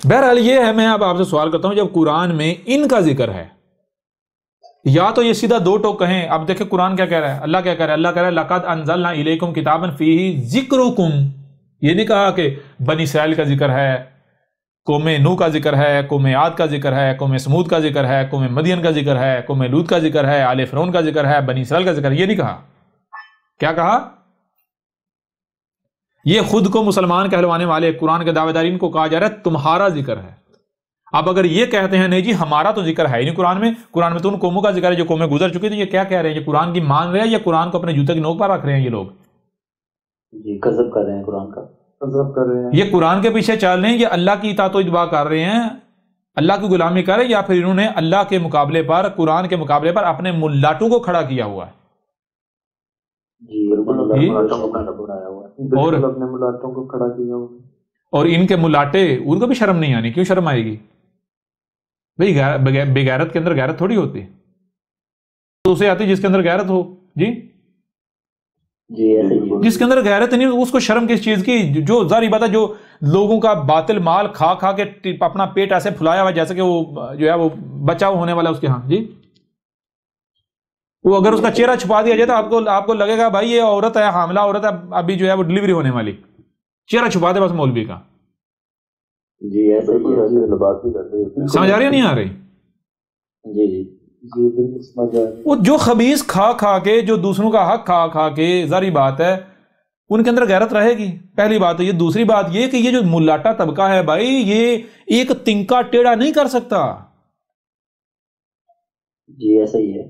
بہرحال یہ ہے، میں اب آپ سے سوال کرتا ہوں، جب قرآن میں ان کا ذکر ہے، یا تو یہ سیدھا دو ٹوک کہیں، اب دیکھیں قرآن کیا کہہ رہا ہے، اللہ کیا کہہ رہا ہے، اللہ کہہ رہا ہے لَقَدْ أَنزَلْنَا إِلَيْكُمْ كِتَابًا فِيهِ ذِكْرُكُمْ، یہ نہیں کہا کہ بنی اسرائیل کا ذکر ہے، قوم نوح کا ذکر ہے، قوم عاد کا ذکر ہے، قوم سمود کا ذکر ہے، قوم مدین کا ذکر ہے، قوم لوط کا ذکر ہے، آل فرعون کا ذکر ہے، بنی اسرائیل کا ذکر ہے، یہ نہیں کہا. کیا کہا؟ یہ خود کو مسلمان کہلوانے والے قرآن کے دعوے دارین کو کہا جا رہا ہے تمہارا ذکر ہے. اب اگر یہ کہتے ہیں نہیں جی ہمارا تو ذکر ہے ہی نہیں قرآن میں تو ان قوموں کا ذکر ہے جو قومیں گزر چکی، تو یہ کیا کہہ رہے ہیں؟ یہ قرآن کی مان رہے ہیں یا قرآن کو اپنے جوتے کی نوک پر رکھ رہے ہیں؟ یہ لوگ جی کذب کر رہے ہیں، قرآن کا کذب کر رہے ہیں. یہ قرآن کے پیچھے چل رہے ہیں، یہ اللہ کی اطاعت و اتباع کر رہے ہیں، اللہ کی غلامی کر رہے ہیں، یا پھر انہوں نے اللہ کے مقابلے پر، قرآن کے مقابلے پر اپنے ملاٹوں کو کھڑا کیا ہوا ہے. اور اپنے ملاٹوں کو کھڑا کیا ہوا. اور ان کے ملاٹے، ان کو بھی شرم نہیں آنی. کیوں شرم آئے گی بھئی؟ بے غیرت کے اندر غیرت تھوڑی ہوتی، تو اسے آتی جس کے اندر غیرت ہو. جی جس کے اندر غیرت نہیں اس کو شرم کس چیز کی؟ جو ظاہری بات ہے، جو لوگوں کا باطل مال کھا کھا کے اپنا پیٹ ایسے پھلایا ہوا جیسے کہ وہ جو ہے وہ بچہ ہونے والا اس کے ہاں. جی وہ اگر اس کا چہرہ چھپا دیا جائے تو آپ کو لگے گا بھائی یہ عورت ہے، حاملہ عورت ہے، ابھی جو ہے وہ ڈلیوری ہونے والی، چہرہ چھپا دے بس مولوی کا. جی ایسا بات بھی کرتے ہیں. سمجھ آ رہی ہے نہیں آ رہی؟ جی جی جی سمجھ آ رہی. وہ جو خبیث کھا کھا کے، جو دوسروں کا حق کھا کھا کے، ظاہری بات ہے ان کے اندر غیرت رہے گی. پہلی بات ہے یہ. دوسری بات یہ کہ یہ جو ملاٹا طبقہ ہے بھائی، یہ ایک تنکا ٹیڑھا نہیں کر سکتا. جی ایسا ہی ہے.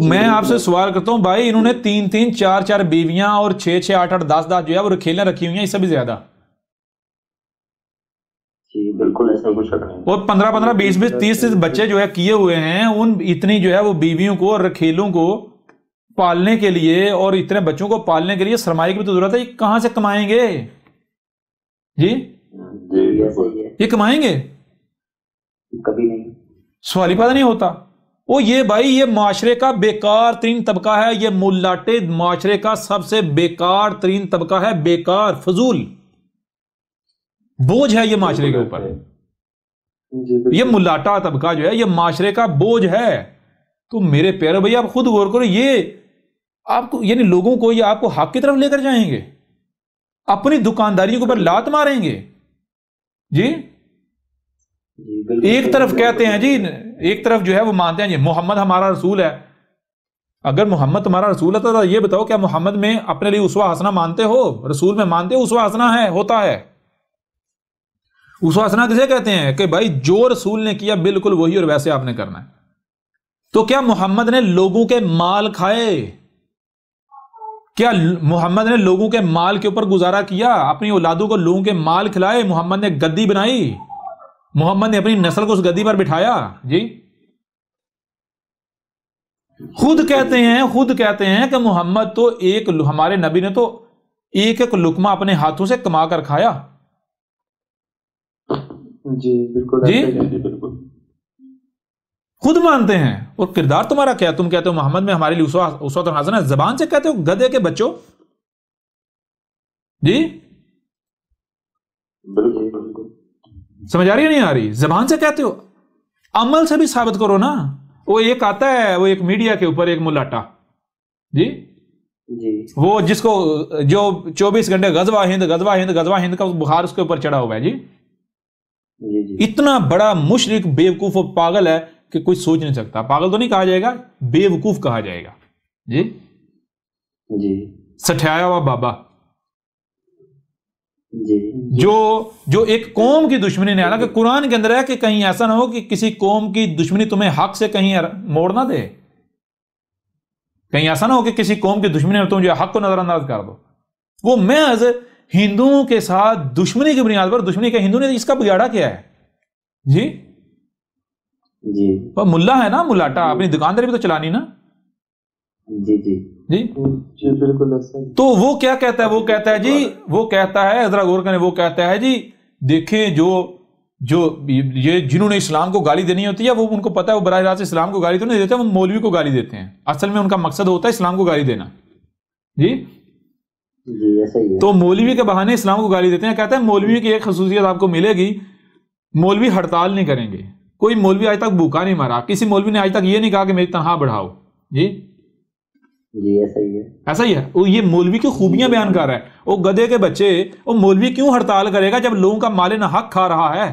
میں آپ سے سوال کرتا ہوں بھائی، انہوں نے 3 4 بیویاں اور 6 8 10 جو ہے وہ رکھیلیں رکھی ہوئی ہیں، اس سے بھی زیادہ. جی بالکل ایسا کچھ نہیں. اور 15 20 30 بچے جو ہے کیے ہوئے ہیں، ان اتنی جو ہے وہ بیویوں کو اور رکھیلوں کو پالنے کے لیے، اور اتنے بچوں کو پالنے کے لیے سرمایہ کی بھی تو ضرورت ہے. یہ کہاں سے کمائیں گے؟ جی یہ کمائیں گے کبھی نہیں. سوال ہی پیدا نہیں ہوتا. وہ یہ بھائی یہ معاشرے کا بیکار ترین طبقہ ہے، یہ ملاٹے معاشرے کا سب سے بیکار ترین طبقہ ہے، بیکار فضول بوجھ ہے یہ معاشرے کے اوپر. یہ ملاٹا طبقہ جو ہے یہ معاشرے کا بوجھ ہے. تو میرے پیارے بھائی آپ خود غور کرو، یہ آپ کو یعنی لوگوں کو یہ آپ کو حق کی طرف لے کر جائیں گے، اپنی دکانداریوں کے اوپر لات ماریں گے. جی ایک طرف کہتے ہیں جی، ایک طرف جو ہے وہ مانتے ہیں جی محمد ہمارا رسول ہے. اگر محمد تمہارا رسول ہے تو یہ بتاؤ کیا محمد میں اپنے لیے اسوہ حسنہ مانتے ہو؟ رسول میں مانتے ہو اسوہ حسنہ ہے، ہوتا ہے. اسوہ حسنہ کسے کہتے ہیں؟ کہ بھائی جو رسول نے کیا بالکل وہی اور ویسے آپ نے کرنا ہے. تو کیا محمد نے لوگوں کے مال کھائے؟ کیا محمد نے لوگوں کے مال کے اوپر گزارا کیا؟ اپنی اولادوں کو لوگوں کے مال کھلائے؟ محمد نے گدی بنائی؟ محمد نے اپنی نسل کو اس گدی پر بٹھایا؟ جی خود کہتے ہیں کہ محمد تو ہمارے نبی نے تو ایک لقمہ اپنے ہاتھوں سے کما کر کھایا. جی بالکل. جی خود مانتے ہیں. اور کردار تمہارا کیا؟ تم کہتے ہو محمد میں ہمارے لیے اسوۃ حسنہ ہے، زبان سے کہتے ہو گدھے کے بچوں. جی بالکل سمجھ آ رہی ہے نہیں آ رہی؟ زبان سے کہتے ہو، عمل سے بھی ثابت کرو نا. وہ ایک آتا ہے، وہ ایک میڈیا کے اوپر ایک ملاٹا، جی وہ جس کو جو 24 گھنٹے غزوہ ہند کا بخار اس کے اوپر چڑھا ہوا ہے. جی اتنا بڑا مشرک بیوقوف و پاگل ہے کہ کوئی سوچ نہیں سکتا. پاگل تو نہیں کہا جائے گا، بیوقوف کہا جائے گا. جی سٹھایا ہوا بابا، جو ایک قوم کی دشمنی نے، حالانکہ قرآن کے اندر ہے کہ کہیں ایسا نہ ہو کہ کسی قوم کی دشمنی تمہیں حق سے کہیں موڑ نہ دے. کہیں ایسا نہ ہو کہ کسی قوم کی دشمنی میں تم جو حق کو نظر انداز کر دو. وہ محض ہندوؤں کے ساتھ دشمنی کی بنیاد پر دشمنی کا ہندو نے اس کا بگاڑا کیا ہے؟ جی ملا ہے نا، ملاٹا، اپنی دکانداری بھی تو چلانی نا. جی بالکل. تو وہ کیا کہتا ہے؟ وہ کہتا ہے ذرا غور کریں، وہ کہتا ہے جی دیکھیں جو یہ جنہوں نے اسلام کو گالی دینی ہوتی ہے وہ ان کو پتا ہے وہ براہ راست اسلام کو گالی تو نہیں دیتے، وہ مولوی کو گالی دیتے ہیں. اصل میں ان کا مقصد ہوتا ہے اسلام کو گالی دینا. جی جی ایسا ہی ہے. تو مولوی کے بہانے اسلام کو گالی دیتے ہیں. کہتا ہے مولوی کی ایک خصوصیت آپ کو ملے گی, مولوی ہڑتال نہیں کریں گے. کوئی مولوی آج تک بھوکا نہیں مرا, کسی مولوی نے آج تک یہ نہیں کہا کہ میری تنخواہ بڑھاؤ. جی جی ایسا ہی ہے. ایسا ہی ہے. وہ یہ مولوی کی خوبیاں بیان کر رہا ہے. وہ گدھے کے بچے, وہ مولوی کیوں ہڑتال کرے گا جب لوگوں کا مال نہ حق کھا رہا ہے؟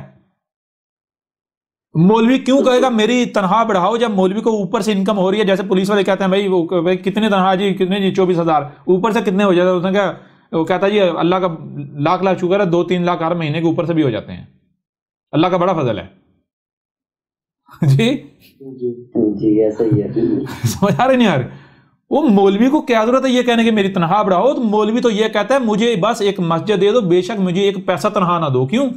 مولوی کیوں کہے گا میری تنخواہ بڑھاؤ جب مولوی کو اوپر سے انکم ہو رہی ہے؟ جیسے پولیس والے کہتے ہیں بھائی کتنے تنخواہ جی, کتنے جی 24,000, اوپر سے کتنے ہو جاتے ہیں؟ اس نے کہا, وہ کہتا ہے جی اللہ کا لاکھ لاکھ شکر ہے 2-3 لاکھ ہر مہینے کے اوپر سے بھی ہو جاتے ہیں. اللہ کا بڑا فضل ہے. جی جی ایسا ہی ہے. سمجھ آ رہے نہیں آ رہے؟ وہ مولوی کو کیا ضرورت ہے یہ کہنے کہ میری تنخواہ بڑھاؤ؟ تو مولوی تو یہ کہتا ہے مجھے بس ایک مسجد دے دو, بے شک مجھے ایک پیسہ تنخواہ نہ دو. کیوں؟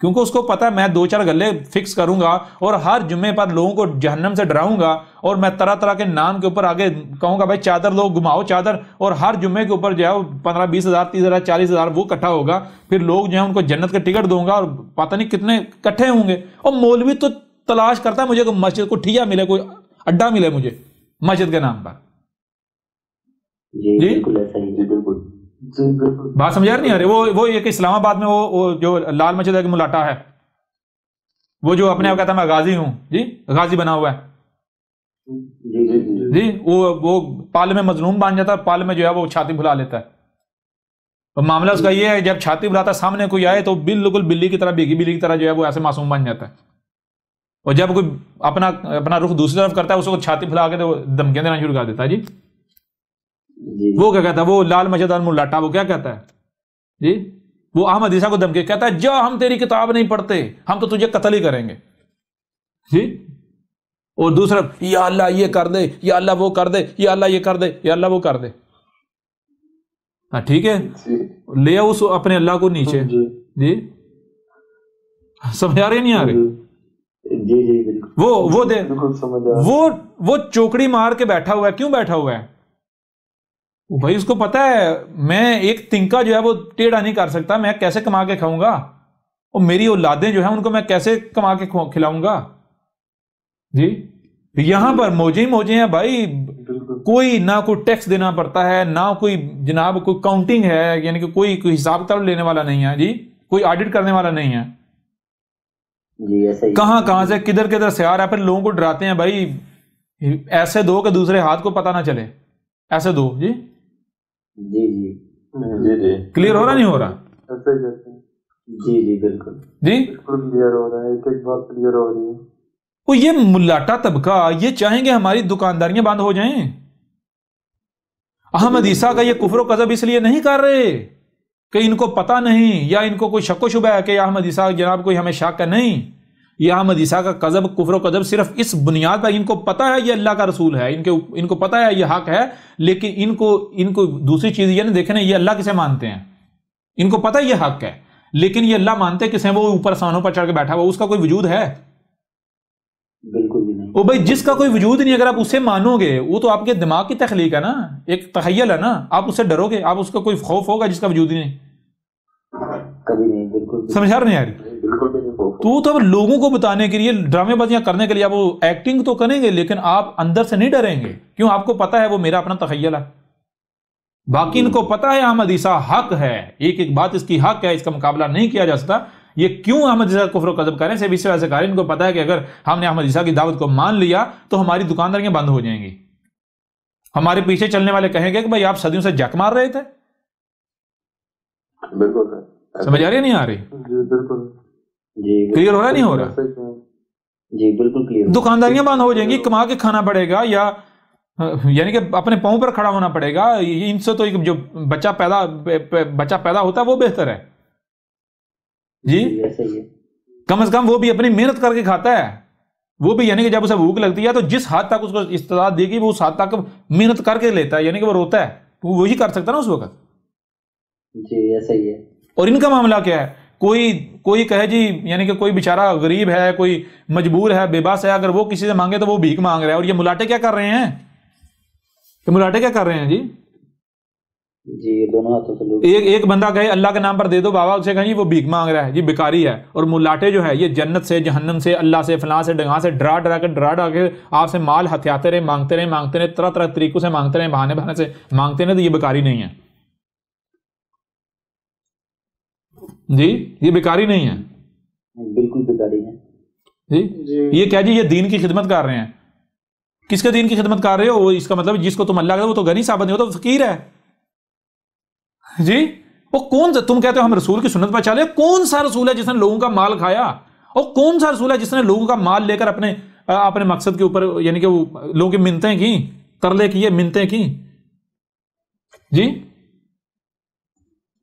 کیونکہ اس کو پتا ہے میں 2-4 گلے فکس کروں گا اور ہر جمعے پر لوگوں کو جہنم سے ڈراؤں گا, اور میں طرح طرح کے نام کے اوپر آگے کہوں گا بھائی چادر لوگ گھماؤ چادر, اور ہر جمعے کے اوپر جو ہے 15-20,000 30,000 40,000 وہ اکٹھا ہوگا, پھر لوگ جو ہے ان کو جنت کے ٹکٹ دوں گا اور پتہ نہیں کتنے اکٹھے ہوں گے. اور مولوی تو تلاش کرتا ہے مجھے کوئی مسجد کو ٹھیا ملے, کوئی اڈا ملے مجھے مسجد کے نام پر. جی بالکل ایسا ہی ہے. بالکل بات سمجھا نہیں آ رہی؟ وہ ایک اسلام آباد میں وہ جو لال مسجد ہے ملاٹا ہے, وہ جو اپنے آپ کہتا ہے میں غازی ہوں, جی غازی بنا ہوا ہے جی, وہ پال میں مظلوم بن جاتا ہے, پال میں جو ہے وہ چھاتی بھلا لیتا ہے. تو معاملہ اس کا یہ ہے جب چھاتی بھلاتا ہے سامنے کوئی آئے تو بالکل بلی کی طرح, بھیگی بلی کی طرح جو ہے وہ ایسے معصوم بن جاتا ہے. اور جب کوئی اپنا رخ دوسری طرف کرتا ہے اس کو چھاتی پھیلا کے تو دھمکیاں دینا شروع کر دیتا ہے. جی وہ کیا کہتا ہے, وہ لال مسجد الملاٹا وہ کیا کہتا ہے جی, وہ احمد عیسیٰ کو دھمکی کہتا ہے جا ہم تیری کتاب نہیں پڑھتے, ہم تو تجھے قتل ہی کریں گے. جی اور دوسرا یا اللہ یہ کر دے, یا اللہ وہ کر دے, یا اللہ یہ کر دے, یا اللہ وہ کر دے. ہاں ٹھیک ہے, لے آؤ اس اپنے اللہ کو نیچے. جی سمجھ آ رہے نہیں آ رہے؟ جی جی وہ دے وہ چوکڑی مار کے بیٹھا ہوا ہے. کیوں بیٹھا ہوا ہے بھائی؟ اس کو پتا ہے میں ایک تنکا جو ہے وہ ٹیڑھا نہیں کر سکتا, میں کیسے کما کے کھاؤں گا, اور میری اولادیں جو ہیں ان کو میں کیسے کما کے کھلاؤں گا. جی یہاں پر موجے ہیں بھائی, کوئی نہ کوئی ٹیکس دینا پڑتا ہے, نہ کوئی جناب کوئی کاؤنٹنگ ہے, یعنی کہ کوئی حساب کتاب لینے والا نہیں ہے. جی کوئی آڈٹ کرنے والا نہیں ہے. کہاں سے کدھر سے آ رہا ہے, پھر لوگوں کو ڈراتے ہیں بھائی ایسے دو کہ دوسرے ہاتھ کو پتہ نہ چلے, ایسے دو. جی جی جی جی کلیئر ہو رہا نہیں ہو رہا؟ جی جی بالکل جی کلیئر ہو رہا ہے, ایک بات کلیئر ہو رہی ہے. وہ یہ ملاٹا طبقہ یہ چاہیں گے ہماری دکانداریاں بند ہو جائیں. احمد عیسیٰ کا یہ کفر و کذب اس لیے نہیں کر رہے کہ ان کو پتہ نہیں, یا ان کو کوئی شک و شبہ ہے کہ احمد عیسیٰ جناب کوئی ہمیں شک ہے. نہیں, یہ احمد عیسیٰ کا کذب کفر و کذب صرف اس بنیاد پر, ان کو پتہ ہے یہ اللہ کا رسول ہے, ان کو پتہ ہے یہ حق ہے, لیکن ان کو دوسری چیز یہ نہیں دیکھیں یہ اللہ کسے مانتے ہیں. ان کو پتہ ہے یہ حق ہے, لیکن یہ اللہ مانتے کسے ہیں؟ وہ اوپر سانوں پر چڑھ کے بیٹھا ہوا, اس کا کوئی وجود ہے؟ بالکل بھی نہیں. وہ بھائی جس کا کوئی وجود نہیں, اگر آپ اسے مانو گے وہ تو آپ کے دماغ کی تخلیق ہے نا, ایک تخیل ہے نا, آپ اس سے ڈرو گے, آپ اس کا کوئی خوف ہوگا جس کا وجود ہی نہیں؟ کبھی نہیں. بالکل سمجھ آ رہا نہیں آ رہی؟ بالکل بھی نہیں. تو لوگوں کو بتانے کے لیے ڈرامے بازیاں کرنے کے لیے آپ وہ ایکٹنگ تو کریں گے, لیکن آپ اندر سے نہیں ڈریں گے. کیوں؟ آپ کو پتا ہے وہ میرا اپنا تخیل ہے. باقی ان کو پتا ہے احمد عیسیٰ حق ہے, ایک بات اس کی حق ہے, اس کا مقابلہ نہیں کیا جا سکتا. یہ کیوں احمد عیسیٰ کفر و کذب کریں؟ صرف اس وجہ سے کریں, ان کو پتا ہے کہ اگر ہم نے احمد عیسیٰ کی دعوت کو مان لیا تو ہماری دکانداریاں بند ہو جائیں گی. ہمارے پیچھے چلنے والے کہیں گے کہ بھائی آپ صدیوں سے جک مار رہے تھے. بالکل سمجھ آ رہی نہیں آ رہی؟ بالکل جی کلیئر ہو رہا نہیں ہو رہا؟ جی بالکل کلیئر. دکانداریاں بند ہو جائیں گی, کما کے کھانا پڑے گا, یا یعنی کہ اپنے پاؤں پر کھڑا ہونا پڑے گا. ان سے تو جو بچہ پیدا ہوتا ہے وہ بہتر ہے. جی کم از کم وہ بھی اپنی محنت کر کے کھاتا ہے, وہ بھی یعنی کہ جب اسے بھوک لگتی ہے تو جس حد تک اس کو استطاعت دے گی وہ اس حد تک محنت کر کے لیتا ہے, یعنی کہ وہ روتا ہے تو وہی کر سکتا نا اس وقت. جی ایسا ہی ہے. اور ان کا معاملہ کیا ہے؟ کوئی کہے جی یعنی کہ کوئی بیچارہ غریب ہے, کوئی مجبور ہے, بے بس ہے, اگر وہ کسی سے مانگے تو وہ بھیک مانگ رہا ہے. اور یہ ملاٹے کیا کر رہے ہیں؟ یہ ملاٹے کیا کر رہے ہیں جی؟ جی دونوں ہاتھوں سے ایک بندہ کہے اللہ کے نام پر دے دو بابا, اسے کہیں جی وہ بھیک مانگ رہا ہے, جی بیکاری ہے. اور ملاٹے جو ہے یہ جنت سے, جہنم سے, اللہ سے, فلاں سے, ڈگاں سے ڈرا کے آپ سے مال ہتھیاتے رہے, مانگتے رہے, طرح طرح طریقوں سے مانگتے رہے, بہانے سے مانگتے رہے, تو یہ بیکاری نہیں ہے. جی یہ بیکاری نہیں ہے، بالکل بیکاری ہے جی یہ کیا جی یہ دین کی خدمت کر رہے ہیں. کس کے دین کی خدمت کر رہے ہو؟ اس کا مطلب جس کو تم اللہ کہتے ہو وہ تو غنی ثابت نہیں، وہ تو فقیر ہے جی. وہ کون سا تم کہتے ہو ہم رسول کی سنت پر چلے؟ کون سا رسول ہے جس نے لوگوں کا مال کھایا؟ اور کون سا رسول ہے جس نے لوگوں کا مال لے کر اپنے مقصد کے اوپر یعنی کہ وہ لوگوں کی منتیں کی، ترلے کیے، منتیں کی جی.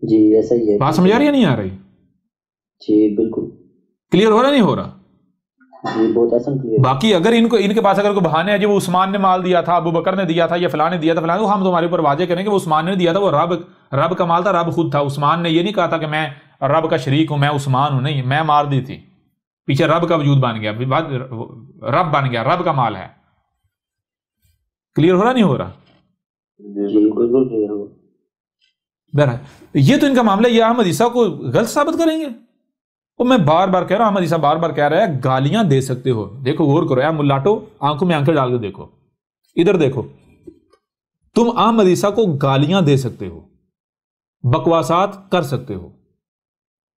جی ایسا ہی ہے. بات سمجھ آ رہی ہے نہیں آ رہی؟ جی بالکل کلیئر ہو رہا نہیں ہو رہا؟ جی بہت آسان کلیئر. باقی اگر ان کے پاس اگر کوئی بہانے ہیں جی وہ عثمان نے مال دیا تھا، ابو بکر نے دیا تھا، یا فلاں نے دیا تھا، فلاں، ہم تمہارے اوپر واضح کریں کہ وہ عثمان نے دیا تھا، وہ رب کا مال تھا، رب خود تھا. عثمان نے یہ نہیں کہا تھا کہ میں رب کا شریک ہوں، میں عثمان ہوں، نہیں، میں مار دی تھی، پیچھے رب کا وجود بن گیا، رب بن گیا، رب کا مال ہے. کلیئر ہو رہا نہیں ہو رہا؟ جی بالکل کلیئر ہو. بہرحال یہ تو ان کا معاملہ، یہ احمد عیسیٰ کو غلط ثابت کریں گے. اور میں بار بار کہہ رہا ہوں، احمد عیسیٰ بار بار کہہ رہا ہے گالیاں دے سکتے ہو. دیکھو غور کرو اے ملاٹو، آنکھوں میں آنکھیں ڈال کے دیکھو، ادھر دیکھو. تم احمد عیسیٰ کو گالیاں دے سکتے ہو، بکواسات کر سکتے ہو،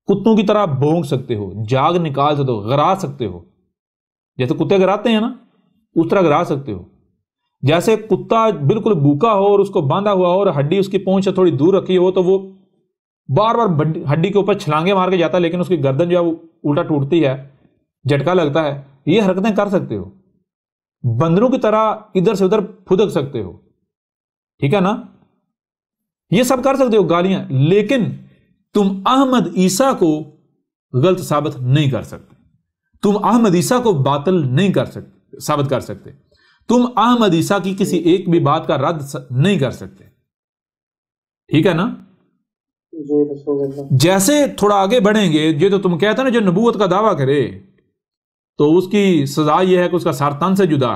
کتوں کی طرح بھونک سکتے ہو، جاگ نکال سکتے ہو، غرا سکتے ہو، جیسے کتے گراتے ہیں نا اس طرح گرا سکتے ہو. جیسے کتا بالکل بھوکا ہو اور اس کو باندھا ہوا ہو اور ہڈی اس کی پونچھ سے تھوڑی دور رکھی ہو تو وہ بار بار ہڈی کے اوپر چھلانگے مار کے جاتا ہے، لیکن اس کی گردن جو ہے وہ الٹا ٹوٹتی ہے، جھٹکا لگتا ہے. یہ حرکتیں کر سکتے ہو. بندروں کی طرح ادھر سے ادھر پھدک سکتے ہو، ٹھیک ہے نا، یہ سب کر سکتے ہو گالیاں. لیکن تم احمد عیسیٰ کو غلط ثابت نہیں کر سکتے، تم احمد عیسیٰ کو باطل نہیں کر سکتے، ثابت کر سکتے. تم احمد عیسیٰ کی کسی ایک بھی بات کا رد نہیں کر سکتے، ٹھیک ہے نا. جیسے تھوڑا آگے بڑھیں گے، یہ تو تم کہتے ہیں نا جو نبوت کا دعویٰ کرے تو اس کی سزا یہ ہے کہ اس کا سر تن سے جدا.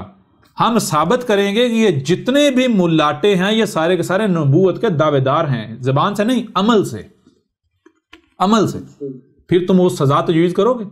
ہم ثابت کریں گے کہ یہ جتنے بھی ملاٹے ہیں یہ سارے کے سارے نبوت کے دعوے دار ہیں، زبان سے نہیں، عمل سے، عمل سے. پھر تم وہ سزا تجویز کرو گے؟